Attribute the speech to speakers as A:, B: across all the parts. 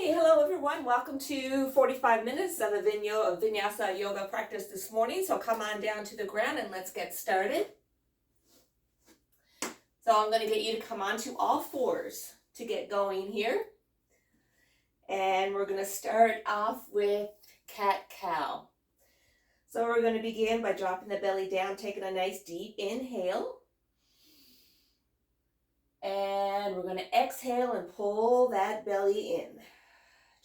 A: Hey, hello everyone. Welcome to 45 minutes of a vinyasa yoga practice this morning. So come on down to the ground and let's get started. So I'm going to get you to come on to all fours to get going here. And we're going to start off with cat-cow. So we're going to begin by dropping the belly down, taking a nice deep inhale. And we're going to exhale and pull that belly in.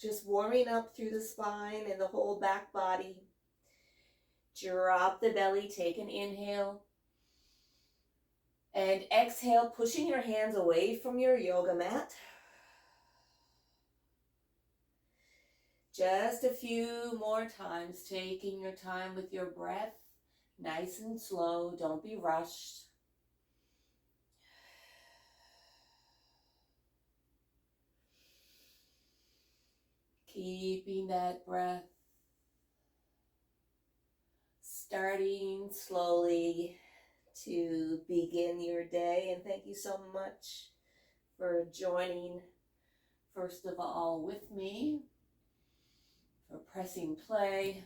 A: Just warming up through the spine and the whole back body. Drop the belly, take an inhale. And exhale, pushing your hands away from your yoga mat. Just a few more times, taking your time with your breath. Nice and slow, don't be rushed. Keeping that breath. Starting slowly to begin your day. And thank you so much for joining, first of all, with me, for pressing play.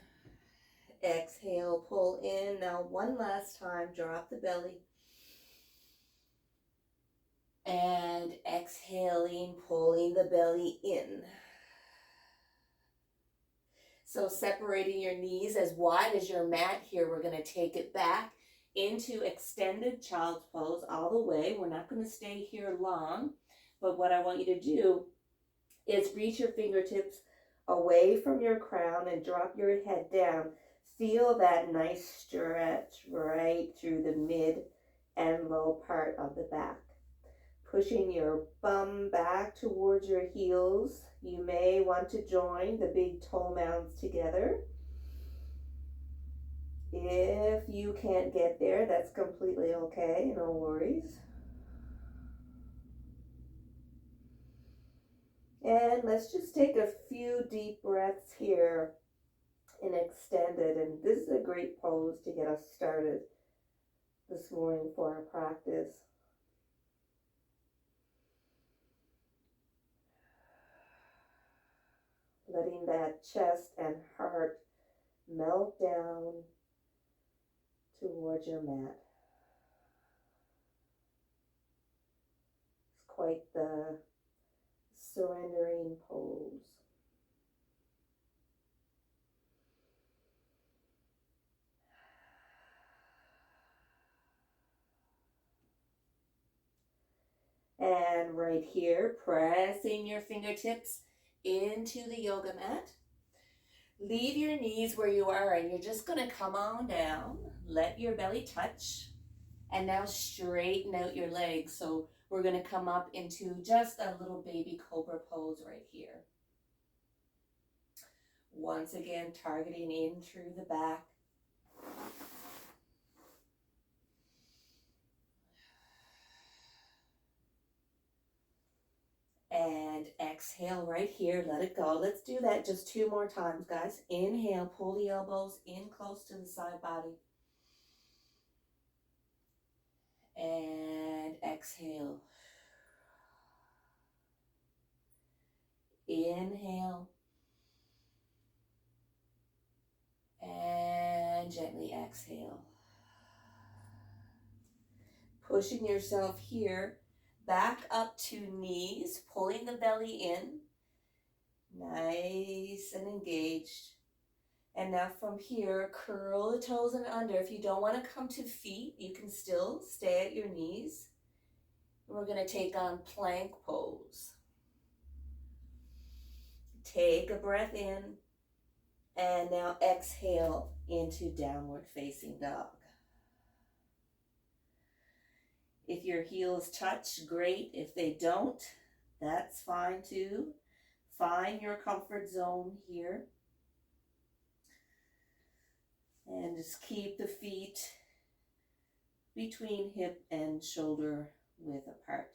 A: Exhale, pull in. Now one last time, drop the belly. And exhaling, pulling the belly in. So separating your knees as wide as your mat here, we're going to take it back into extended child's pose all the way. We're not going to stay here long, but what I want you to do is reach your fingertips away from your crown and drop your head down. Feel that nice stretch right through the mid and low part of the back. Pushing your bum back towards your heels. You may want to join the big toe mounds together. If you can't get there, that's completely okay, no worries. And let's just take a few deep breaths here and extend it. And this is a great pose to get us started this morning for our practice. Letting that chest and heart melt down towards your mat. It's quite the surrendering pose. And right here, pressing your fingertips into the yoga mat. Leave your knees where you are and you're just going to come on down. Let your belly touch. And now straighten out your legs. So we're going to come up into just a little baby cobra pose right here. Once again, targeting in through the back. And exhale right here. Let it go. Let's do that just 2 more times, guys. Inhale, pull the elbows in close to the side body. And exhale. Inhale. And gently exhale. Pushing yourself here back up to knees, pulling the belly in. Nice and engaged. And now from here, curl the toes and under. If you don't want to come to feet, you can still stay at your knees. We're going to take on plank pose. Take a breath in. And now exhale into downward facing dog. If your heels touch, great. If they don't, that's fine too. Find your comfort zone here. And just keep the feet between hip and shoulder width apart.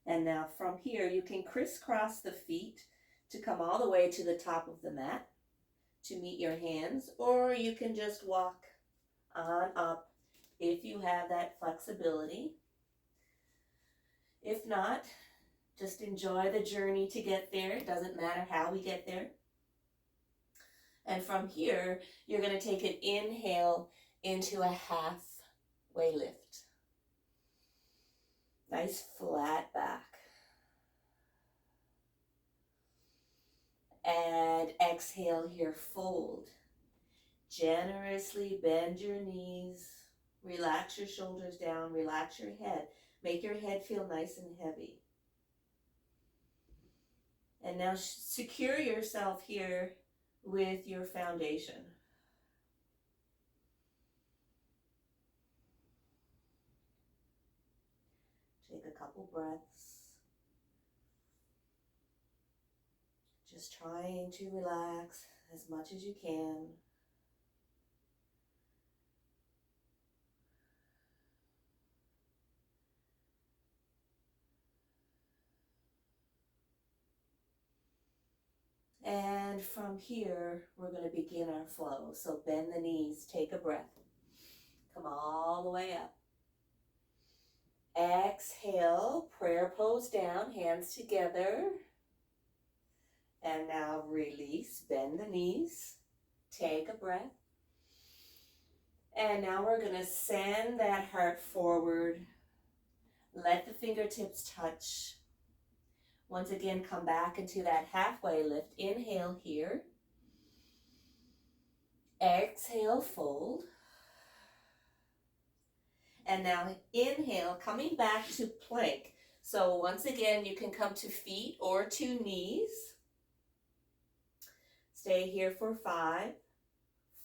A: And now from here, you can crisscross the feet to come all the way to the top of the mat to meet your hands, or you can just walk on up if you have that flexibility. If not, just enjoy the journey to get there. It doesn't matter how we get there. And from here, you're going to take an inhale into a halfway lift. Nice flat back. And exhale here, fold. Generously bend your knees. Relax your shoulders down. Relax your head. Make your head feel nice and heavy. And now secure yourself here with your foundation. Take a couple breaths. Just trying to relax as much as you can. And from here, we're going to begin our flow. So bend the knees, take a breath. Come all the way up. Exhale, prayer pose down, hands together. And now release, bend the knees, take a breath. And now we're going to send that heart forward. Let the fingertips touch. Once again, come back into that halfway lift. Inhale here. Exhale, fold. And now inhale, coming back to plank. So once again, you can come to feet or to knees. Stay here for 5,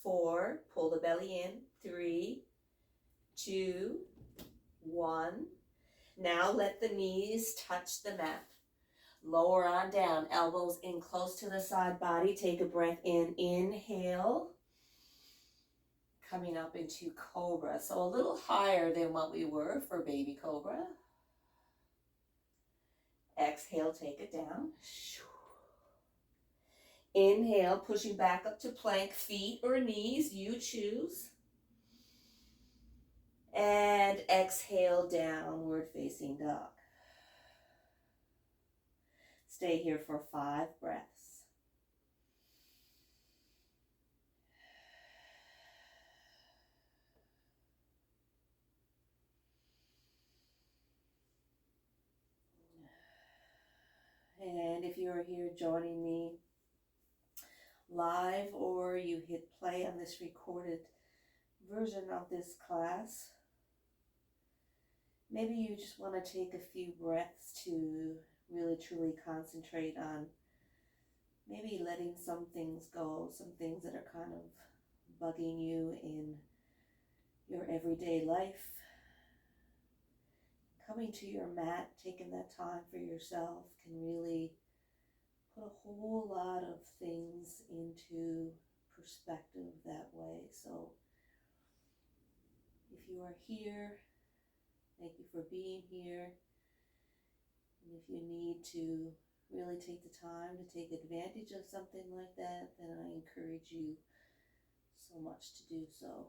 A: 4, pull the belly in, 3, 2, 1. Now let the knees touch the mat. Lower on down, elbows in close to the side body. Take a breath in, inhale. Coming up into cobra. So a little higher than what we were for baby cobra. Exhale, take it down. Inhale, pushing back up to plank, feet or knees, you choose. And exhale, downward facing dog. Stay here for 5 breaths. And if you are here joining me live or you hit play on this recorded version of this class, maybe you just want to take a few breaths to really truly concentrate on maybe letting some things go, some things that are kind of bugging you in your everyday life. Coming to your mat, taking that time for yourself can really put a whole lot of things into perspective that way. So if you are here, thank you for being here. And if you need to really take the time to take advantage of something like that, then I encourage you so much to do so.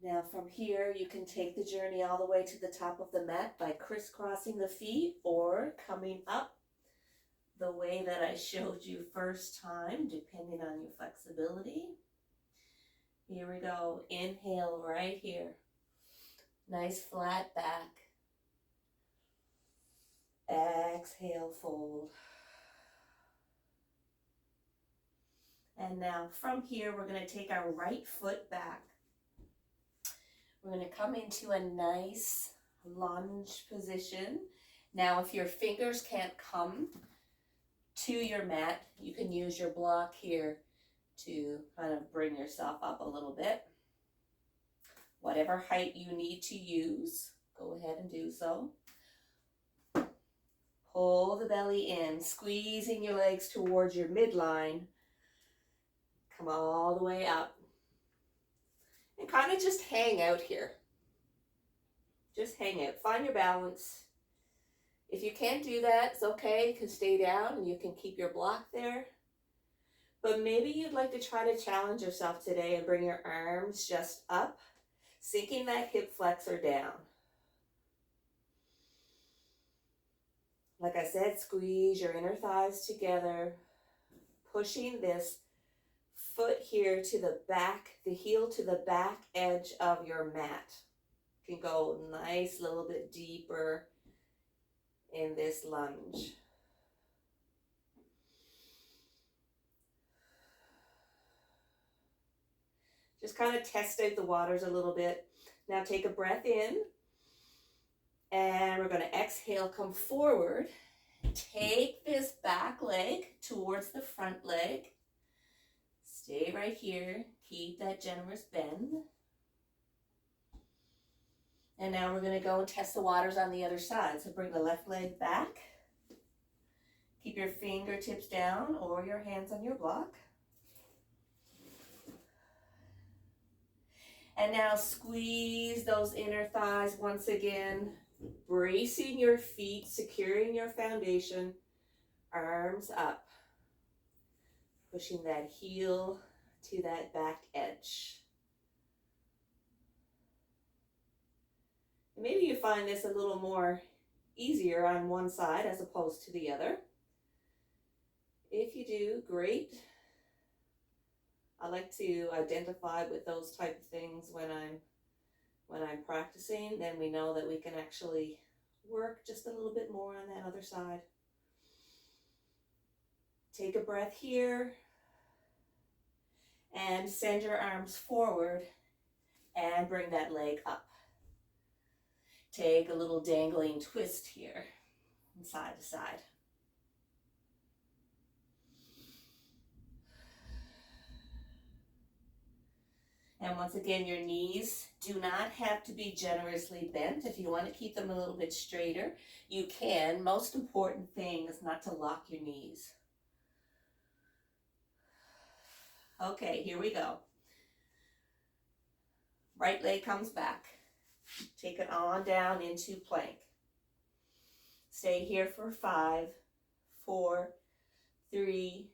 A: Now from here, you can take the journey all the way to the top of the mat by crisscrossing the feet or coming up the way that I showed you first time, depending on your flexibility. Here we go. Inhale right here. Nice flat back. Exhale, fold. And now from here, we're going to take our right foot back. We're going to come into a nice lunge position. Now, if your fingers can't come to your mat, you can use your block here to kind of bring yourself up a little bit. Whatever height you need to use, go ahead and do so. Pull the belly in, squeezing your legs towards your midline. Come all the way up. And kind of just hang out here. Just hang out. Find your balance. If you can't do that, it's okay. You can stay down and you can keep your block there. But maybe you'd like to try to challenge yourself today and bring your arms just up. Sinking that hip flexor down. Like I said, squeeze your inner thighs together, pushing this foot here to the back, the heel to the back edge of your mat. You can go nice, little bit deeper in this lunge. Just kind of test out the waters a little bit. Now take a breath in, and we're going to exhale, come forward. Take this back leg towards the front leg. Stay right here. Keep that generous bend. And now we're going to go and test the waters on the other side. So bring the left leg back. Keep your fingertips down or your hands on your block. And now squeeze those inner thighs once again, bracing your feet, securing your foundation, arms up, pushing that heel to that back edge. And maybe you find this a little more easier on one side as opposed to the other. If you do, great. I like to identify with those type of things when I'm practicing. Then we know that we can actually work just a little bit more on that other side. Take a breath here and send your arms forward and bring that leg up. Take a little dangling twist here from side to side. And once again, your knees do not have to be generously bent. If you want to keep them a little bit straighter, you can. Most important thing is not to lock your knees. Okay, here we go. Right leg comes back. Take it on down into plank. Stay here for 5, 4, 3,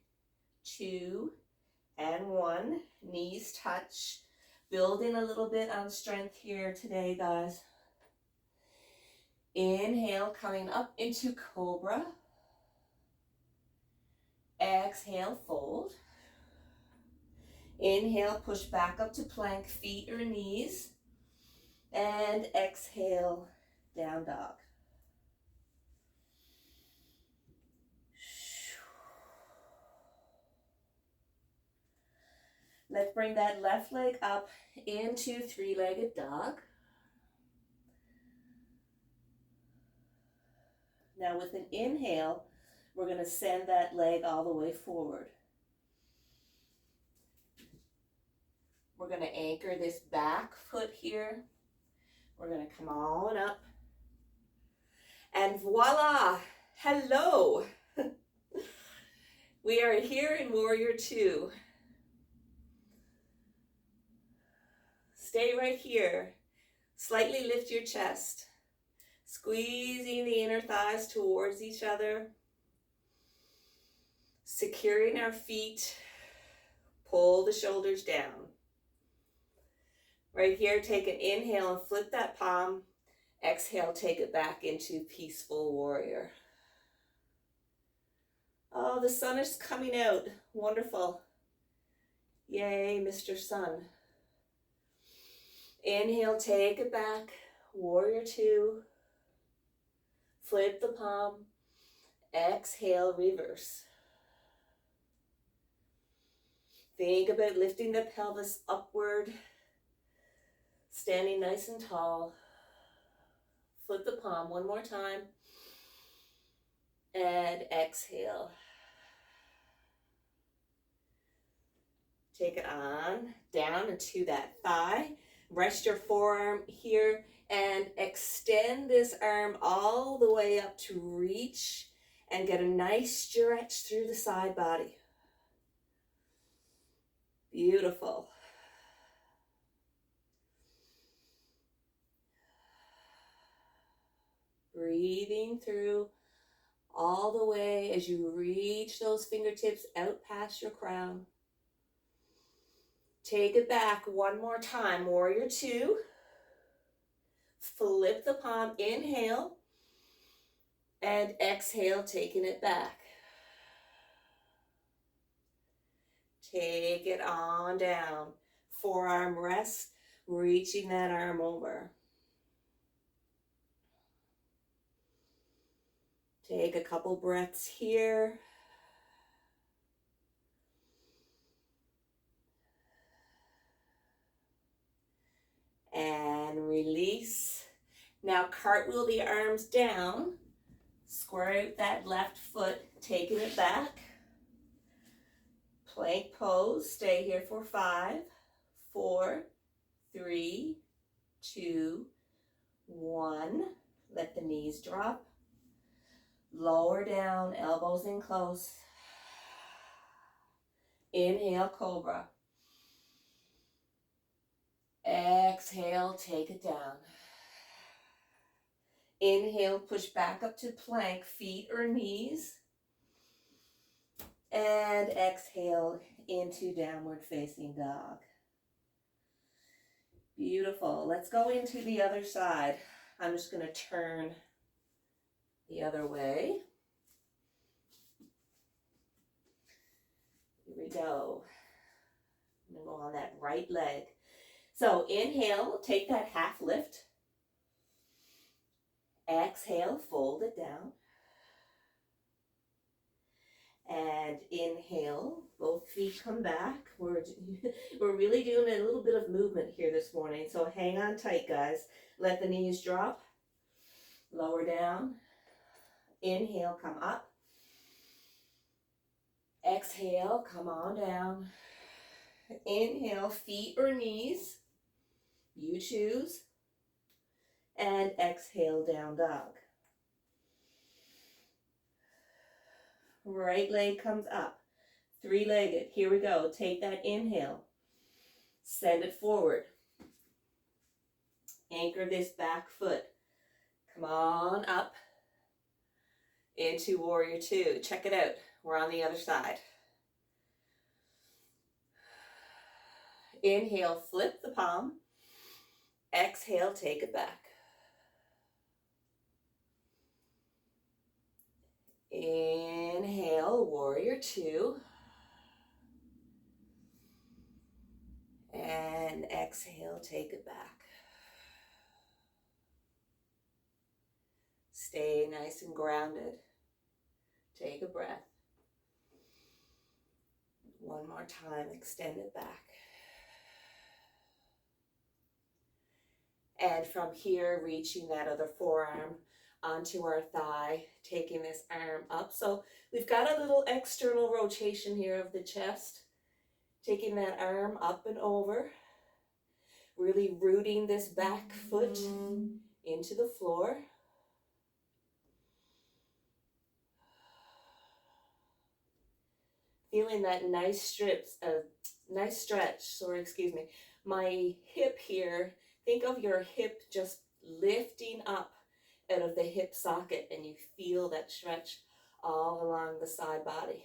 A: 2, and 1. Knees touch. Building a little bit on strength here today, guys. Inhale, coming up into cobra. Exhale, fold. Inhale, push back up to plank, feet or knees. And exhale, down dog. Let's bring that left leg up into three-legged dog. Now with an inhale, we're going to send that leg all the way forward. We're going to anchor this back foot here. We're going to come on up. And voila! Hello! We are here in Warrior Two. Stay right here. Slightly lift your chest. Squeezing the inner thighs towards each other. Securing our feet. Pull the shoulders down. Right here, take an inhale and flip that palm. Exhale, take it back into peaceful warrior. Oh, the sun is coming out. Wonderful. Yay, Mr. Sun. Inhale, take it back. Warrior Two. Flip the palm. Exhale, reverse. Think about lifting the pelvis upward. Standing nice and tall. Flip the palm one more time. And exhale. Take it on down into that thigh. Rest your forearm here and extend this arm all the way up to reach and get a nice stretch through the side body. Beautiful. Breathing through all the way as you reach those fingertips out past your crown. Take it back one more time. Warrior Two. Flip the palm, inhale, and exhale, taking it back. Take it on down. Forearm rest, reaching that arm over. Take a couple breaths here. And release. Now cartwheel the arms down. Square out that left foot, taking it back. Plank pose. Stay here for 5, 4, 3, 2, 1. Let the knees drop. Lower down, elbows in close. Inhale, cobra. Exhale, take it down. Inhale, push back up to plank, feet or knees. And exhale into downward facing dog. Beautiful. Let's go into the other side. I'm just going to turn the other way. Here we go. I'm going to go on that right leg. So inhale, take that half lift. Exhale, fold it down. And inhale, both feet come back. We're really doing a little bit of movement here this morning, so hang on tight, guys. Let the knees drop. Lower down. Inhale, come up. Exhale, come on down. Inhale, feet or knees. You choose. And exhale, down dog. Right leg comes up. 3-legged. Here we go. Take that inhale. Send it forward. Anchor this back foot. Come on up into warrior 2. Check it out. We're on the other side. Inhale, flip the palm. Exhale, take it back. Inhale, warrior 2. And exhale, take it back. Stay nice and grounded. Take a breath. One more time, extend it back. And from here, reaching that other forearm onto our thigh, taking this arm up. So we've got a little external rotation here of the chest. Taking that arm up and over. Really rooting this back foot into the floor. Feeling that nice stretch, my hip here, think of your hip just lifting up out of the hip socket, and you feel that stretch all along the side body.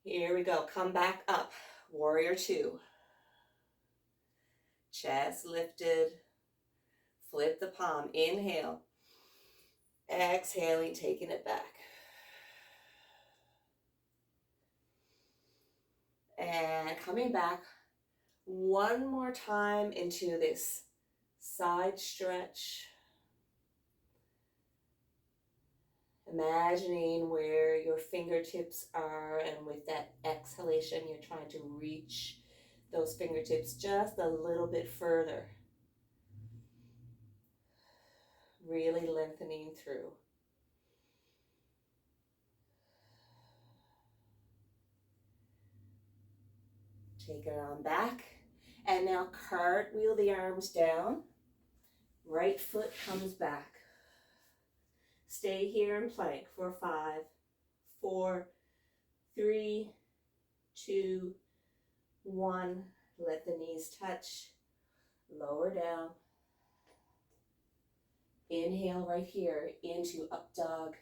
A: Here we go, come back up, warrior 2. Chest lifted, flip the palm, inhale. Exhaling, taking it back. And coming back one more time into this side stretch. Imagining where your fingertips are, and with that exhalation, you're trying to reach those fingertips just a little bit further. Really lengthening through. Take it on back. And now cartwheel the arms down. Right foot comes back. Stay here in plank for 5, 4, 3, 2, 1. Let the knees touch. Lower down. Inhale right here into up dog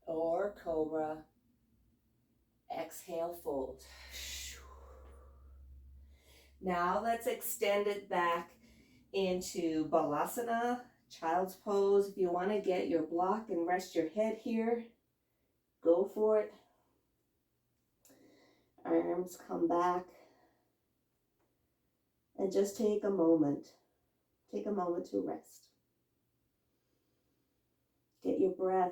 A: or cobra. Exhale, fold. Now let's extend it back into Balasana, child's pose. If you want to get your block and rest your head here, go for it. Arms come back. And just take a moment. Take a moment to rest. Get your breath.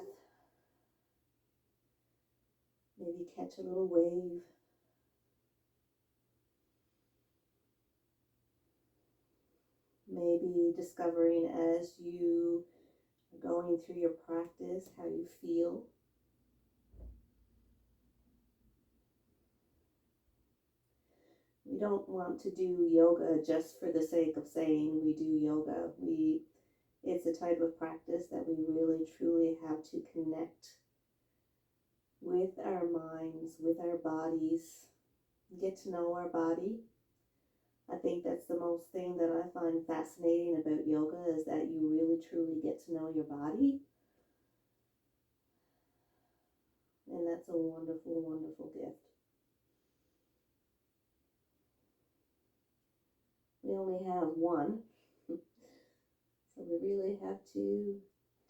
A: Maybe catch a little wave. Maybe discovering as you are going through your practice how you feel. We don't want to do yoga just for the sake of saying we do yoga. It's a type of practice that we really truly have to connect with our minds, with our bodies, get to know our body. I think that's the most thing that I find fascinating about yoga is that you really truly get to know your body. And that's a wonderful, wonderful gift. We only have one, so we really have to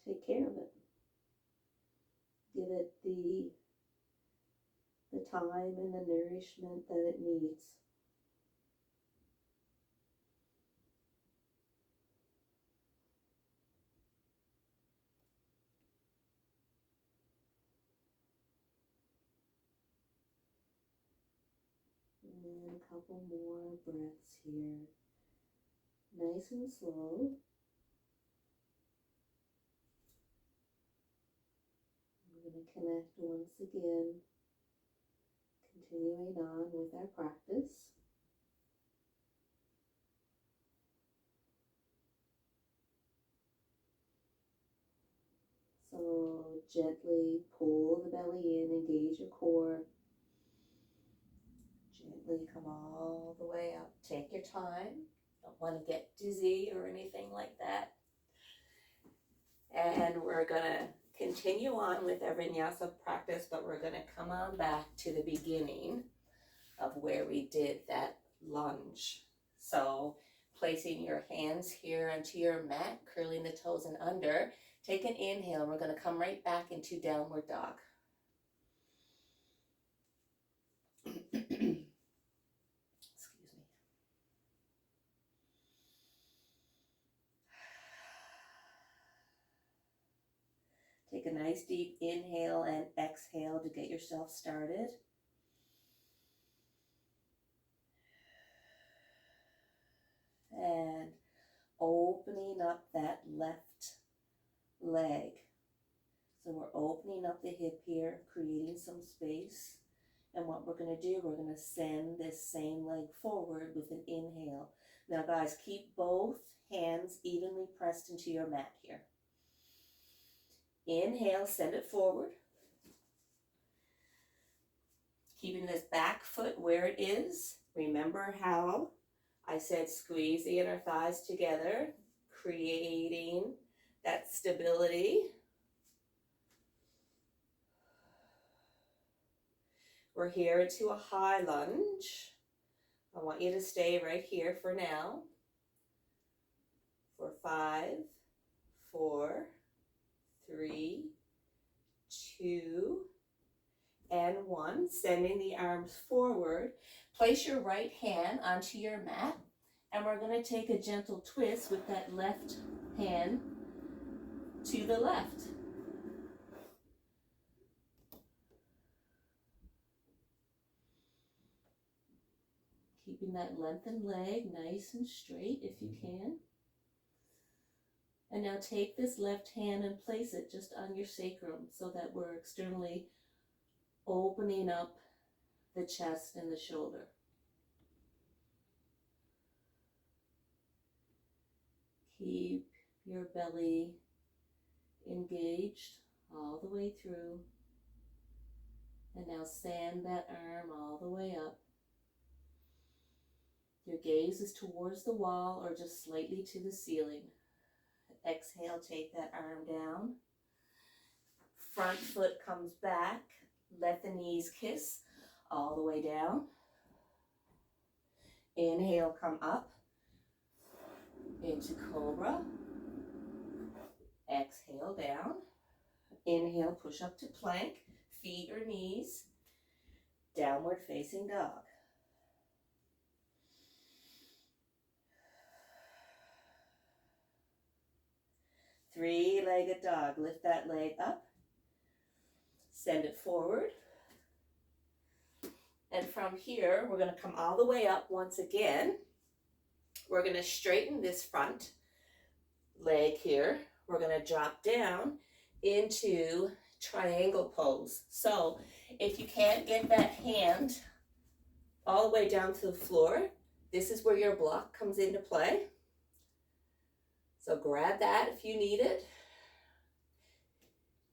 A: take care of it. Give it the time and the nourishment that it needs. And a couple more breaths here. Nice and slow. I'm going to connect once again, continuing on with our practice. So gently pull the belly in, engage your core. Gently come all the way up. Take your time. Don't want to get dizzy or anything like that. And we're going to continue on with our vinyasa practice, but we're going to come on back to the beginning of where we did that lunge. So placing your hands here onto your mat, curling the toes and under. Take an inhale. We're going to come right back into downward dog. Excuse me. Take a nice deep inhale and exhale to get yourself started. And opening up that left leg. So we're opening up the hip here, creating some space. And what we're going to do, we're going to send this same leg forward with an inhale. Now guys, keep both hands evenly pressed into your mat here. Inhale, send it forward. Keeping this back foot where it is. Remember how I said squeeze the inner thighs together, creating that stability. We're here to a high lunge. I want you to stay right here for now. For 5, 4, 3, 2, and 1. Sending the arms forward. Place your right hand onto your mat, and we're going to take a gentle twist with that left hand to the left. Keeping that lengthened leg nice and straight if you can. And now take this left hand and place it just on your sacrum so that we're externally opening up the chest and the shoulder. Keep your belly engaged all the way through. And now send that arm all the way up. Your gaze is towards the wall or just slightly to the ceiling. Exhale, take that arm down. Front foot comes back. Let the knees kiss all the way down. Inhale, come up into cobra. Exhale, down. Inhale, push up to plank, feet or knees, downward facing dog. Three-legged dog. Lift that leg up, send it forward. And from here, we're going to come all the way up once again. We're going to straighten this front leg here. We're going to drop down into triangle pose. So if you can't get that hand all the way down to the floor, this is where your block comes into play. So grab that if you need it.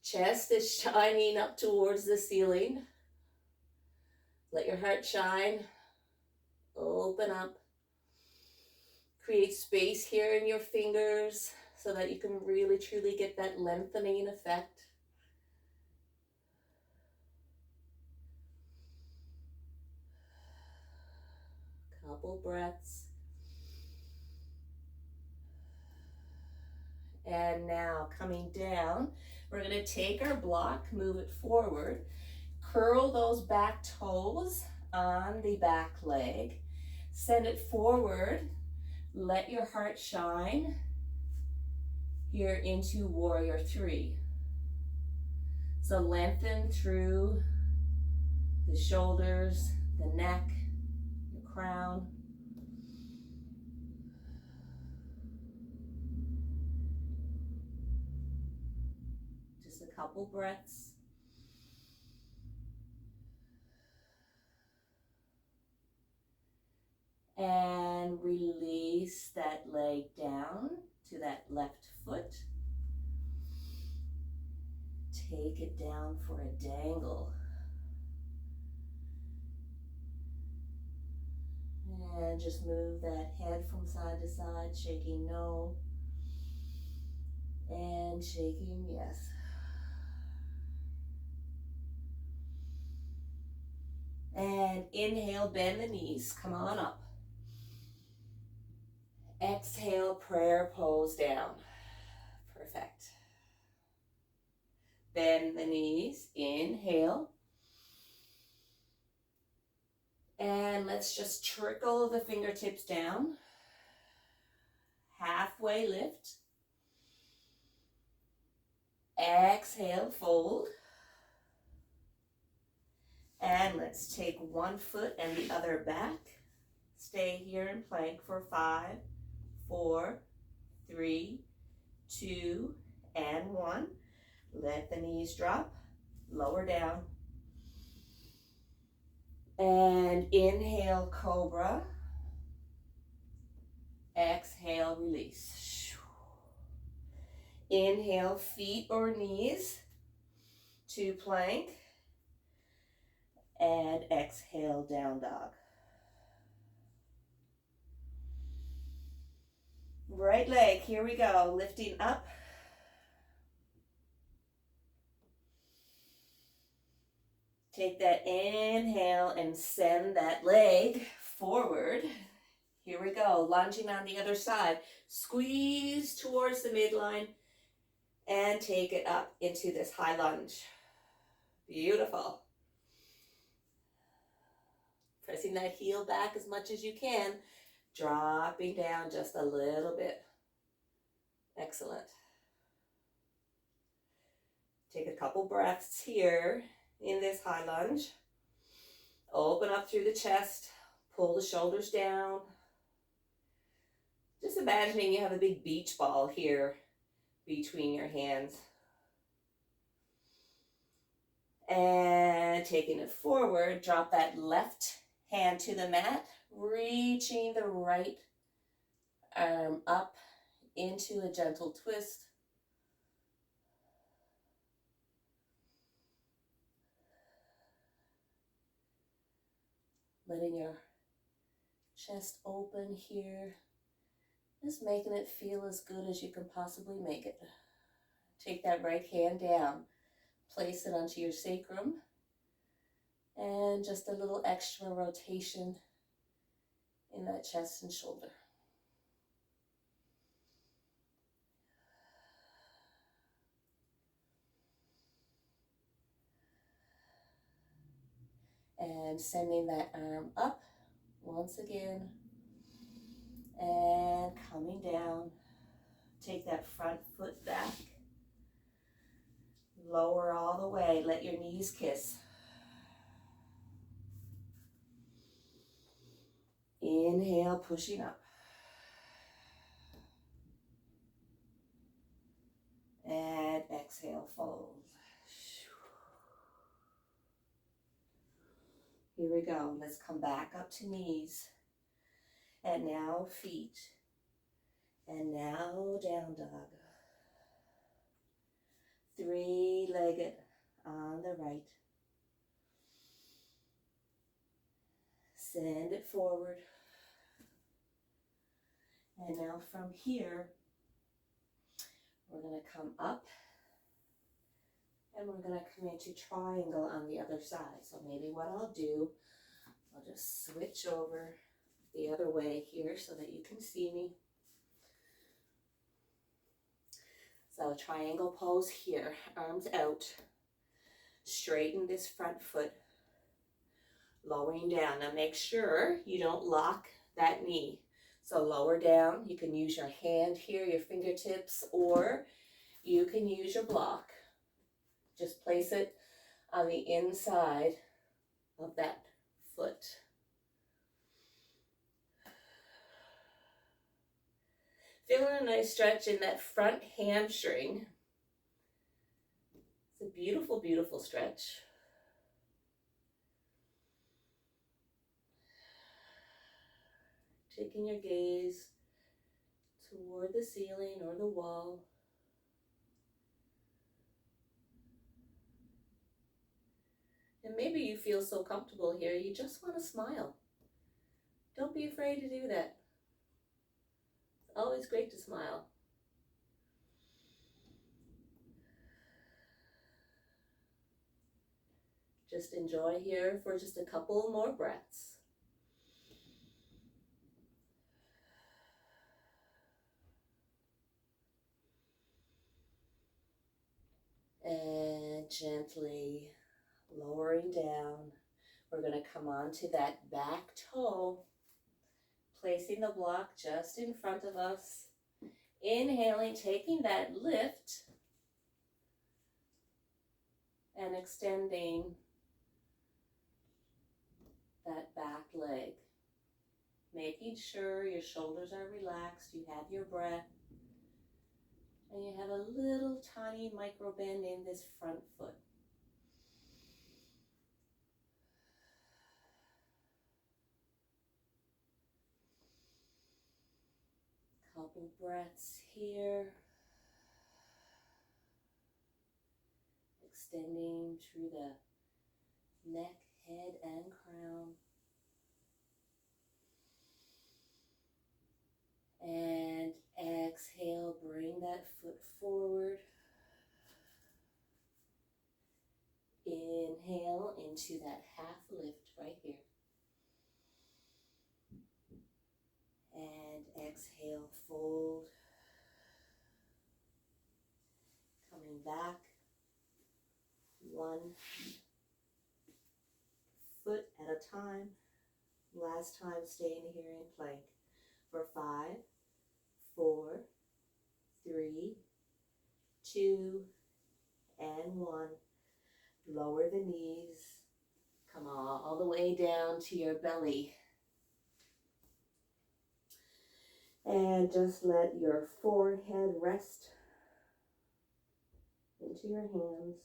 A: Chest is shining up towards the ceiling. Let your heart shine. Open up. Create space here in your fingers so that you can really truly get that lengthening effect. Couple breaths. And now coming down, we're going to take our block, move it forward, curl those back toes on the back leg, send it forward, let your heart shine here into warrior three. So lengthen through the shoulders, the neck, your crown. Just a couple breaths. And release that leg down to that left foot. Take it down for a dangle. And just move that head from side to side, shaking no and shaking yes. And inhale, bend the knees, come on up. Exhale, prayer pose down. Perfect. Bend the knees, inhale. And let's just trickle the fingertips down. Halfway lift. Exhale, fold. And let's take one foot and the other back. Stay here in plank for 5, 4, 3, 2, and 1. Let the knees drop, lower down. And inhale, cobra. Exhale, release. Inhale, feet or knees to plank. And exhale, down dog. Right leg, here we go, lifting up. Take that inhale and send that leg forward. Here we go, lunging on the other side. Squeeze towards the midline and take it up into this high lunge. Beautiful. Pressing that heel back as much as you can. Dropping down just a little bit. Excellent. Take a couple breaths here in this high lunge. Open up through the chest. Pull the shoulders down. Just imagining you have a big beach ball here between your hands. And taking it forward, drop that left hand to the mat, reaching the right arm up into a gentle twist. Letting your chest open here. Just making it feel as good as you can possibly make it. Take that right hand down. Place it onto your sacrum. And just a little extra rotation in that chest and shoulder. And sending that arm up once again and coming down. Take that front foot back. Lower all the way. Let your knees kiss. Inhale, pushing up. And exhale, fold. Here we go. Let's come back up to knees. And now feet. And now down dog. Three-legged on the right. Send it forward. And now from here, we're going to come up. And we're going to come into triangle on the other side. So maybe what I'll do, I'll just switch over the other way here so that you can see me. So triangle pose here, arms out. Straighten this front foot, lowering down. Now make sure you don't lock that knee. So lower down, you can use your hand here, your fingertips, or you can use your block. Just place it on the inside of that foot. Feeling a nice stretch in that front hamstring. It's a beautiful, beautiful stretch. Taking your gaze toward the ceiling or the wall. And maybe you feel so comfortable here, you just want to smile. Don't be afraid to do that. It's always great to smile. Just enjoy here for just a couple more breaths. And gently lowering down, we're going to come onto that back toe, placing the block just in front of us. Inhaling, taking that lift and extending that back leg. Making sure your shoulders are relaxed, you have your breath, and you have a little tiny micro bend in this front foot. Couple breaths here. Extending through the neck, head, and crown. And exhale, bring that foot forward. Inhale into that half lift right here. And exhale, fold. Coming back. One foot at a time. Last time staying here in plank. For 5, 4, 3, 2, and 1. Lower the knees. Come all the way down to your belly. And just let your forehead rest into your hands.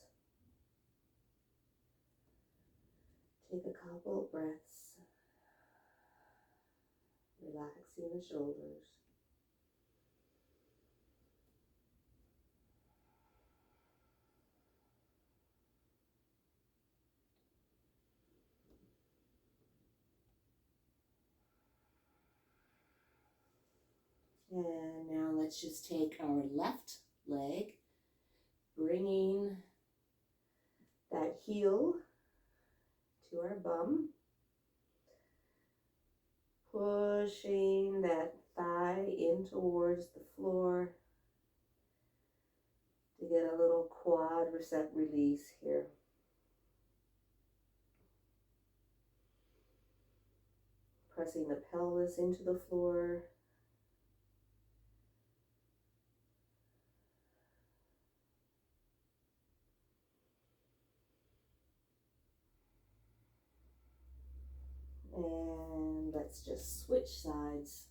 A: Take a couple of breaths. Relaxing the shoulders. And now let's just take our left leg, bringing that heel to our bum, Pushing that thigh in towards the floor to get a little quadricep release here. Pressing the pelvis into the floor. And let's just switch sides.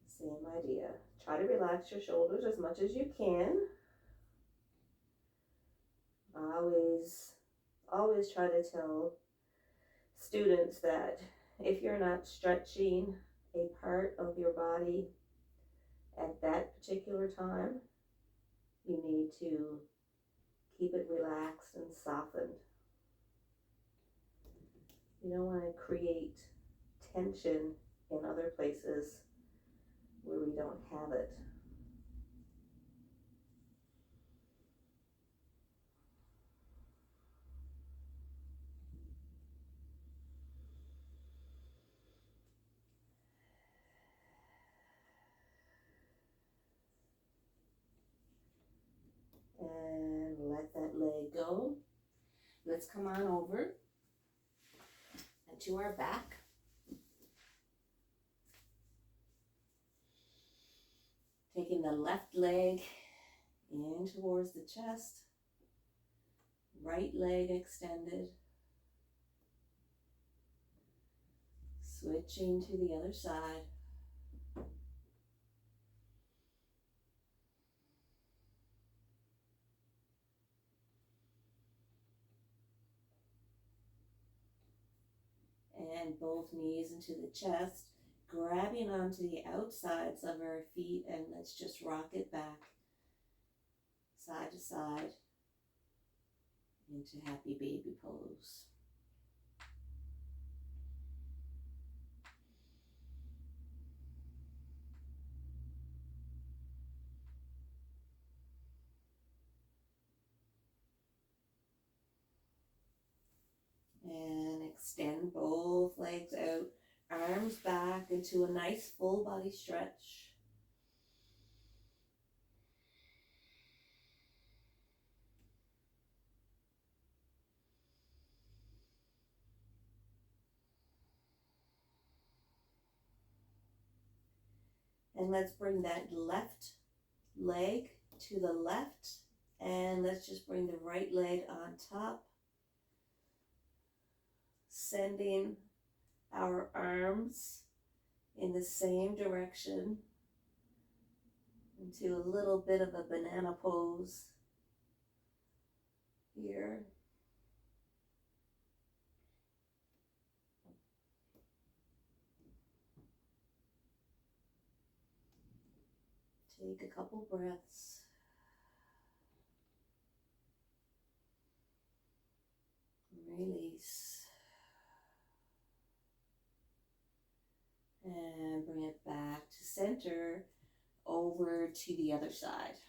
A: Same idea. Try to relax your shoulders as much as you can. Always try to tell students that if you're not stretching a part of your body at that particular time, you need to keep it relaxed and softened. You don't want to create tension in other places where we don't have it. And let that leg go. Let's come on over and to our back. Taking the left leg in towards the chest, right leg extended. Switching to the other side. And both knees into the chest, grabbing onto the outsides of our feet, and let's just rock it back, side to side, into happy baby pose. And extend both legs out, arms back into a nice full body stretch. And let's bring that left leg to the left, and let's just bring the right leg on top, sending our arms in the same direction into a little bit of a banana pose here. Take a couple breaths. Release. And bring it back to center, over to the other side.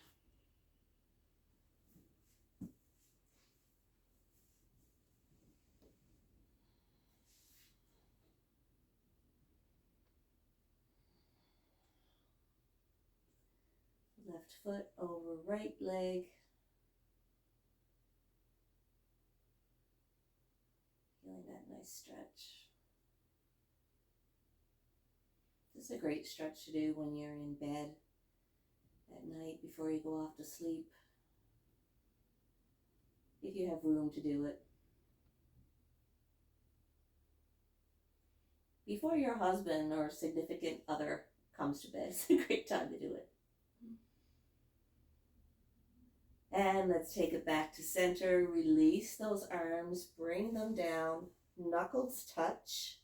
A: Left foot over right leg. Feeling that nice stretch. This is a great stretch to do when you're in bed at night before you go off to sleep, if you have room to do it. Before your husband or significant other comes to bed, it's a great time to do it. And let's take it back to center. Release those arms, bring them down, knuckles touch,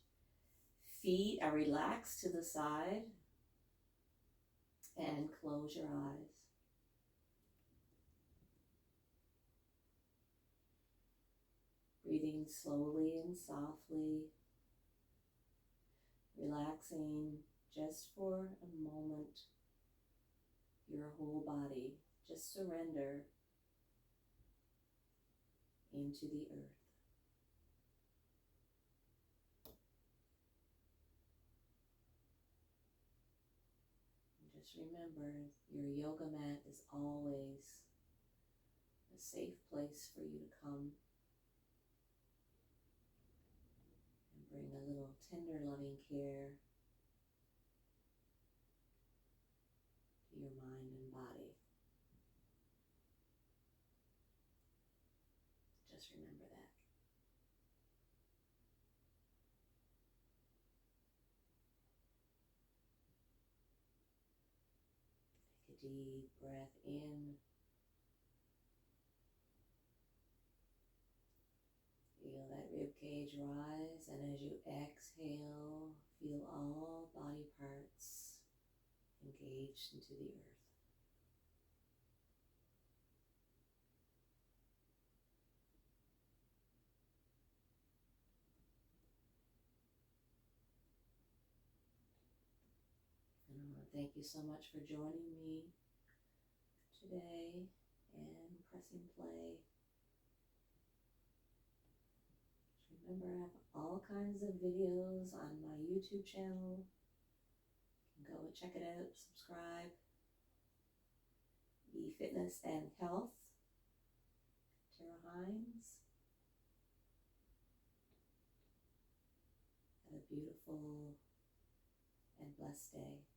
A: feet are relaxed to the side, and close your eyes. Breathing slowly and softly, relaxing just for a moment your whole body. Just surrender into the earth. Just remember, your yoga mat is always a safe place for you to come and bring a little tender, loving care to your mind and body. Just remember that. Take a deep breath in. Feel that rib cage rise, and as you exhale, feel all body parts engaged into the earth. And I want to thank you so much for joining me today and pressing play. Remember, I have all kinds of videos on my YouTube channel. You can go and check it out, subscribe. Fitness and Health, Tara Hines. Have a beautiful and blessed day.